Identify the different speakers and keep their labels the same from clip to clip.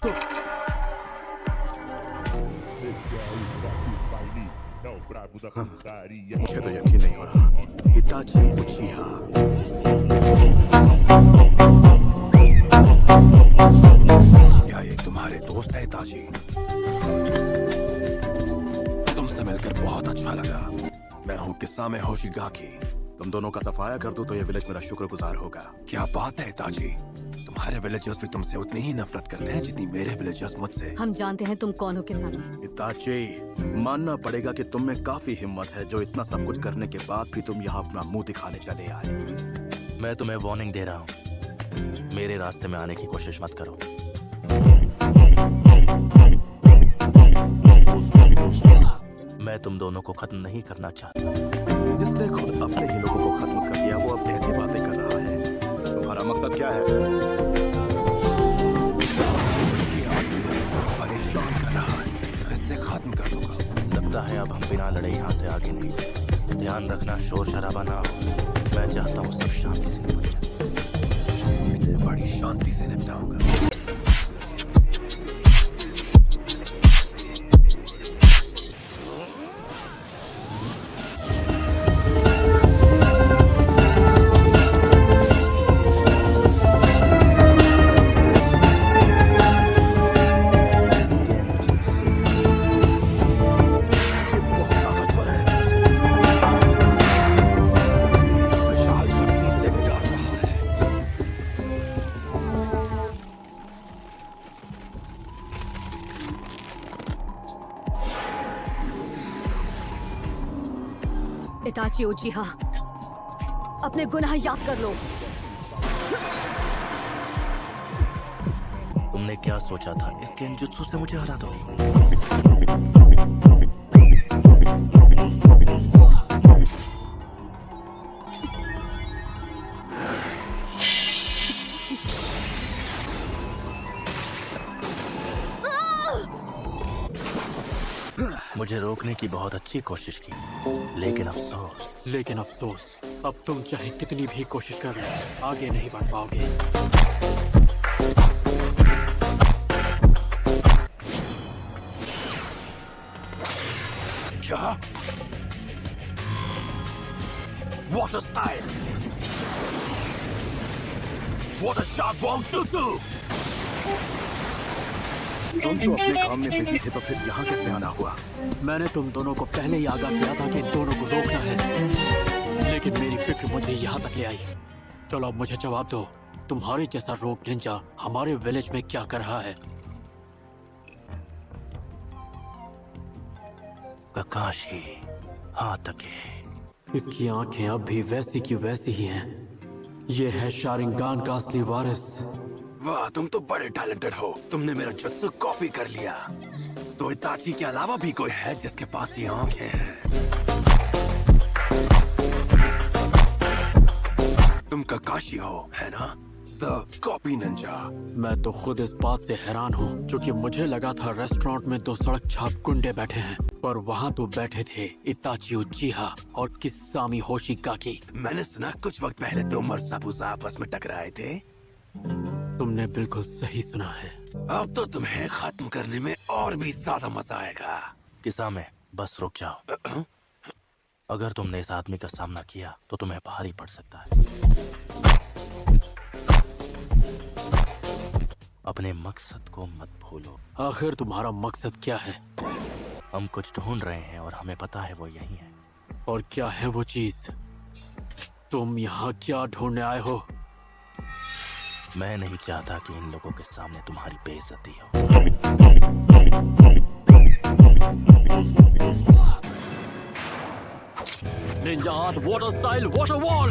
Speaker 1: Esse é o Papi Saini, é o brabo da putaria.
Speaker 2: मुझे तो यकीन नहीं हो रहा। इताची उचिहा। क्या ये तुम्हारे दोस्त है इताची? तुमसे मिलकर बहुत अच्छा लगा। मैं हूँ किसामे होशिगाकी। तुम दोनों का सफाया कर दो तो ये विलेज मेरा शुक्रगुजार होगा। क्या बात है इताची? तुम्हारे विलेजर्स भी तुमसे उतनी ही नफरत करते हैं जितनी मेरे विलेजर्स मुझसे।
Speaker 3: हम जानते हैं तुम कौन हो किसान।
Speaker 2: इताची, मानना पड़ेगा कि तुम में काफी हिम्मत है जो इतना सब कुछ करने के बाद भी तुम यहाँ अपना मुंह दिखाने चले आए।
Speaker 4: मैं तुम्हें वार्निंग दे रहा हूँ, मेरे रास्ते में आने की कोशिश मत करो। मैं तुम दोनों को खत्म नहीं करना चाहता।
Speaker 2: इसने खुद अपने ही लोगों को खत्म कर दिया, वो अब ऐसी बातें कर रहा है। तुम्हारा मकसद क्या है? ये आदमी मुझे परेशान कर रहा है, मैं इसे खत्म कर दूंगा।
Speaker 4: लगता है अब हम बिना लड़े यहाँ से आगे नहीं। ध्यान रखना शोर शराबा ना हो। मैं चाहता हूँ सब शांति से निपट जाए।
Speaker 2: बड़ी शांति से निपटाऊंगा।
Speaker 3: इताची उचिहा, अपने गुनाह याद कर लो।
Speaker 4: तुमने क्या सोचा था इस गेंजुत्सु से मुझे हरा दोगी? मुझे रोकने की बहुत अच्छी कोशिश की, लेकिन अफसोस
Speaker 5: अब तुम चाहे कितनी भी कोशिश कर लो, आगे नहीं बढ़ पाओगे।
Speaker 2: क्या? What a style! What a sharp bomb jutsu! तुम तो अपने काम में बिजी थे, तो फिर यहाँ कैसे आना हुआ?
Speaker 5: मैंने तुम दोनों को पहले ही आगाह किया था कि इन दोनों को रोकना है, लेकिन मेरी फिक्र मुझे यहाँ तक ले आई। चलो अब मुझे जवाब दो, तुम्हारे जैसा रोग निंजा हमारे विलेज में क्या कर रहा है?
Speaker 4: ककाशी हातके।
Speaker 5: इसकी आंखें अब भी वैसी की वैसी ही हैं। ये है शारिंगान का असली वारिस।
Speaker 2: वाह, तुम तो बड़े टैलेंटेड हो। तुमने मेरा जुत्सु कॉपी कर लिया। तो इताची के अलावा भी कोई है जिसके पास ये आंखें हैं? तुम ककाशी हो, है ना? The copy Ninja.
Speaker 5: मैं तो खुद इस बात से हैरान हूँ, क्योंकि मुझे लगा था रेस्टोरेंट में दो सड़क छाप गुंडे बैठे हैं, पर वहाँ तो बैठे थे इताची उचिहा और किसामी होशिगाकी।
Speaker 2: मैंने सुना कुछ वक्त पहले तुम और साबुसा आपस में टकराए थे।
Speaker 5: तुमने बिल्कुल सही सुना है।
Speaker 2: अब तो तुम्हें खत्म करने में और भी ज्यादा मजा आएगा।
Speaker 4: किसामे, बस रुक जाओ। अगर तुमने इस आदमी का सामना किया तो तुम्हें भारी पड़ सकता है। अपने मकसद को मत भूलो।
Speaker 5: आखिर तुम्हारा मकसद क्या है?
Speaker 4: हम कुछ ढूंढ रहे हैं और हमें पता है वो यही है।
Speaker 5: और क्या है वो चीज? तुम यहाँ क्या ढूंढने आए हो?
Speaker 4: मैं नहीं चाहता कि इन लोगों के सामने तुम्हारी बेइज्जती हो।
Speaker 5: Ninja art water style water wall.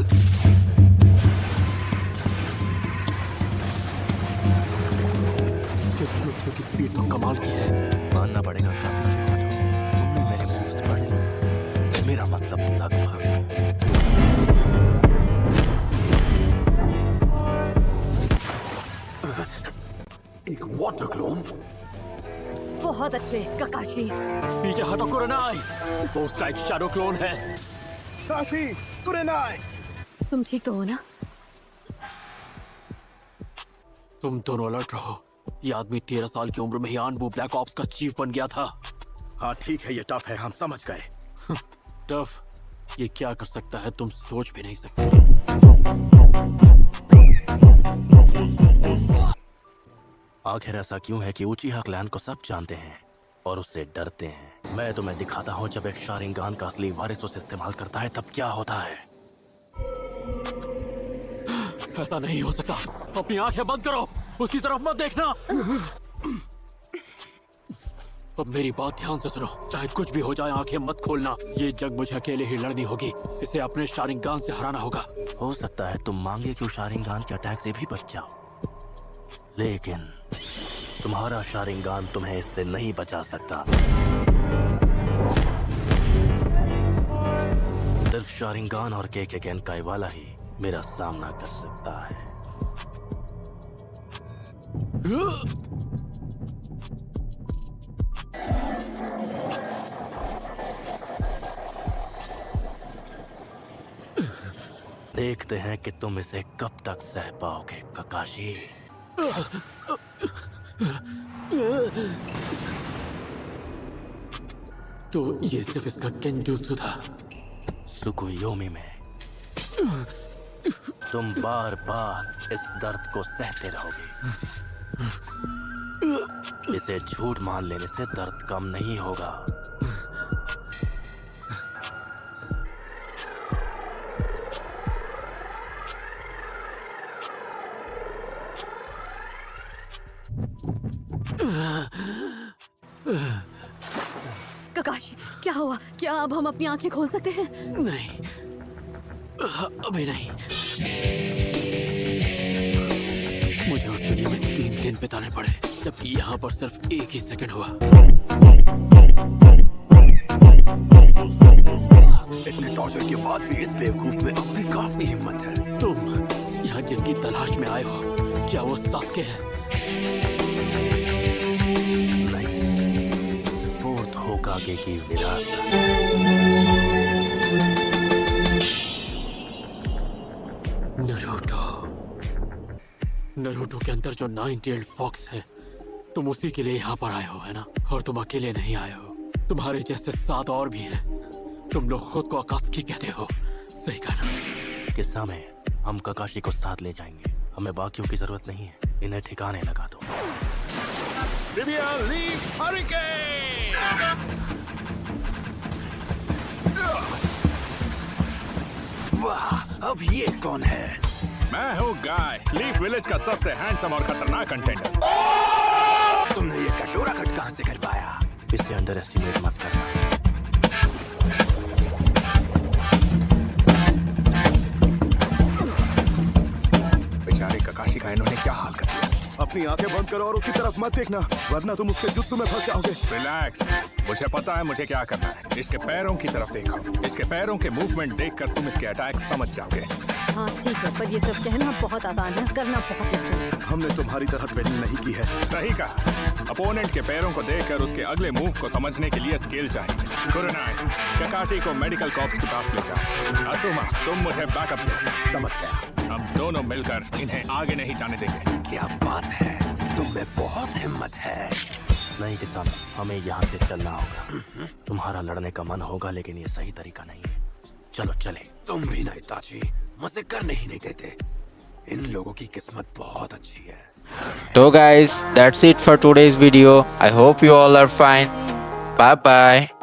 Speaker 5: इसके जुत्सु की स्पीड तो कमाल की है।
Speaker 4: मानना पड़ेगा काफी स्मार्ट हो। तुमने मेरे मूव्स पढ़ लिए। मेरा मतलब लगभग।
Speaker 2: एक वाटर क्लोन?
Speaker 3: बहुत अच्छे ककाशी।
Speaker 5: पीछे हटो कुरनाई, वो उसका एक शैडो क्लोन है।
Speaker 2: काफी कुरनाई।
Speaker 3: तुम ठीक तो हो ना?
Speaker 5: तुम दोनों अलर्ट रहो, ये आदमी 13 साल की उम्र में ही आनबू ब्लैक ऑप्स का चीफ बन गया था।
Speaker 2: हाँ ठीक है, ये टफ है, हम समझ गए।
Speaker 5: टफ? ये क्या कर सकता है तुम सोच भी नहीं सकते।
Speaker 4: आखिर ऐसा क्यों है कि उचिहा क्लैन को सब जानते हैं और उससे डरते हैं? मैं तुम्हें दिखाता हूँ, जब एक शारिंगान का असली वारिस उसे इस्तेमाल करता है तब क्या होता है।
Speaker 5: ऐसा नहीं हो सकता। अपनी आंखें बंद करो, उसकी तरफ मत देखना। अब मेरी बात ध्यान से सुनो, चाहे कुछ भी हो जाए आंखें मत खोलना। ये जंग मुझे अकेले ही लड़नी होगी, इसे अपने शारिंगान से हराना होगा।
Speaker 4: हो सकता है तुम मांगे कि शारिंगान के अटैक से भी बच जाओ, लेकिन तुम्हारा शारिंगान तुम्हें इससे नहीं बचा सकता। सिर्फ शारिंगान और केकेन काइवाला ही मेरा सामना कर सकता है। देखते हैं कि तुम इसे कब तक सह पाओगे ककाशी।
Speaker 5: तो ये सिर्फ इसका केंजूत्सु था।
Speaker 4: सुकुयोमी में तुम बार बार इस दर्द को सहते रहोगे। इसे झूठ मान लेने से दर्द कम नहीं होगा।
Speaker 3: ककाशी, क्या हुआ? क्या अब हम अपनी आंखें खोल सकते हैं?
Speaker 5: नहीं, अभी नहीं। मुझे उस दुनिया में 3 दिन बिताने पड़े, जबकि यहाँ पर सिर्फ 1 ही सेकंड हुआ।
Speaker 2: इतने टॉर्चर के बाद भी इस बेवकूफ में अब भी काफी हिम्मत है।
Speaker 5: तुम यहाँ जिसकी तलाश में आए हो, क्या वो सास्के है?
Speaker 4: नहीं, फोर्थ होकागे की विरासत। नरूटो के अंदर जो 9-tailed फॉक्स है, तुम उसी के लिए यहाँ पर आए हो, है ना? और तुम अकेले नहीं आए हो, तुम्हारे जैसे 7 और भी हैं। तुम लोग खुद को अकात्सुकी कहते हो, सही कहा ना? किस्सा में हम ककाशी को साथ ले जाएंगे, हमें बाकियों की जरूरत नहीं है। इन्हें ठिकाने लगा दो।
Speaker 2: वाह, अब ये कौन है?
Speaker 6: मैं हूँ गाय, लीफ विलेज का सबसे हैंडसम और खतरनाक कंटेंडर।
Speaker 2: तुमने ये कटोरा कट कहाँ से करवाया?
Speaker 4: इसे अंडर एस्टिमेट मत करना।
Speaker 6: बेचारे ककाशी का इन्होंने क्या हाल कर दिया।
Speaker 2: अपनी आंखें बंद करो और उसकी तरफ मत देखना, वरना तुम उसके जुत्सु में फंस जाओगे।
Speaker 6: रिलैक्स, मुझे पता है मुझे क्या करना है। इसके पैरों की तरफ देखो, इसके पैरों के मूवमेंट देखकर तुम इसके अटैक समझ जाओगे।
Speaker 3: हाँ ठीक है, पर ये सब कहना बहुत आसान है, करना बहुत मुश्किल है।
Speaker 2: हमने तुम्हारी तरह ट्रेनिंग नहीं की है।
Speaker 6: सही कहा। अपोनेंट के पैरों को देखकर उसके अगले मूव को समझने के लिए स्किल चाहिए। कुरुनाई, ककाशी को मेडिकल कॉर्प्स के पास ले जाओ। असुमा, तुम मुझे बैकअप दो।
Speaker 2: समझ गया।
Speaker 6: हम दोनों मिलकर इन्हें आगे नहीं जाने देंगे।
Speaker 2: क्या बात है, तुम में बहुत हिम्मत है।
Speaker 4: नहीं किसान, हमें यहाँ से चलना होगा। तुम्हारा लड़ने का मन होगा, लेकिन ये सही तरीका नहीं है। चलो चले।
Speaker 2: तुम भी ना इताची, मजे करने ही नहीं देते। इन लोगों की किस्मत बहुत अच्छी है।
Speaker 7: So guys, that's it for today's video. I hope you all are fine. Bye bye.